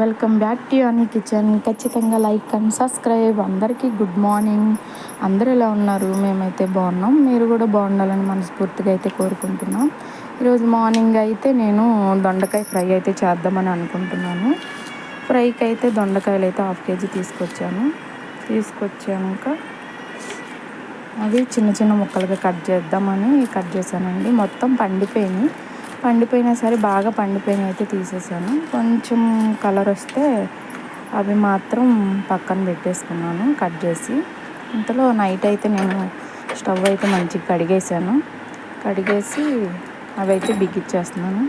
Welcome back to అనీ kitchen. ఖచ్చితంగా like and subscribe. అందరికీ గుడ్ మార్నింగ్. అందరూ ఎలా ఉన్నారు? మేమైతే బాగున్నాం. మీరు కూడా బాగుండాలని మనస్ఫూర్తిగా అయితే కోరుకుంటున్నాం. ఈరోజు మార్నింగ్ అయితే నేను దొండకాయ ఫ్రై అయితే చేద్దామని అనుకుంటున్నాను. ఫ్రైకి అయితే దొండకాయలు అయితే 1/2 kg తీసుకొచ్చాక అవి చిన్న చిన్న ముక్కలుగా కట్ చేశానండి. మొత్తం పండిపోయినా సరే బాగా పండిపోయినా అయితే తీసేసాను. కొంచెం కలర్ వస్తే అవి మాత్రం పక్కన పెట్టేసుకున్నాను కట్ చేసి. ఇంతలో నైట్ అయితే నేను స్టవ్ అయితే మంచిగా కడిగేసి అవి అయితే బిగించేస్తున్నాను.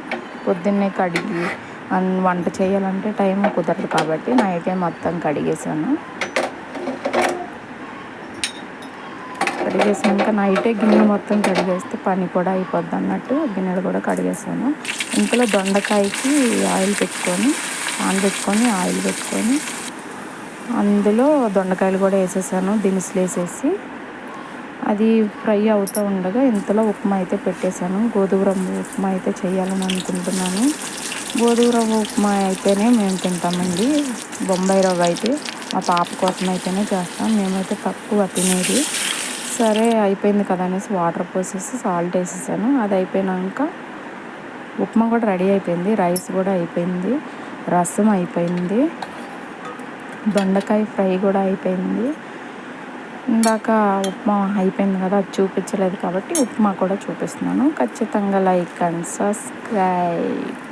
పొద్దున్నే కడిగి వంట చేయాలంటే టైం కుదరదు కాబట్టి నైటే మొత్తం కడిగేసాక నైటే గిన్నెలు మొత్తం కడిగేస్తే పని కూడా అయిపోద్ది అన్నట్టు గిన్నెలు కూడా కడిగేసాను. ఇంతలో దొండకాయకి ఆయిల్ పెట్టుకొని అందులో దొండకాయలు కూడా వేసేసాను. దినుసులు వేసేసి అది ఫ్రై అవుతూ ఉండగా ఇంతలో ఉప్మా అయితే పెట్టేశాను. గోధుమ రవ్వ ఉప్మా అయితే చేయాలని అనుకుంటున్నాను. గోధుమ రవ్వ ఉప్మా అయితేనే మేము తింటామండి. బొంబాయి రవ్వ అయితే మా పాప కోసం అయితేనే చేస్తాం. మేమైతే తక్కువ తినేది. సరే అయిపోయింది కదా అనేసి వాటర్ పోసేసి సాల్ట్ వేసేసాను. అది అయిపోయినాక ఉప్మా కూడా రెడీ అయిపోయింది. రైస్ కూడా అయిపోయింది. రసం అయిపోయింది. దొండకాయ ఫ్రై కూడా అయిపోయింది. ఇందాక ఉప్మా అయిపోయింది కదా, అది చూపించలేదు కాబట్టి ఉప్మా కూడా చూపిస్తున్నాను. ఖచ్చితంగా లైక్ అండ్ సబ్స్క్రైబ్.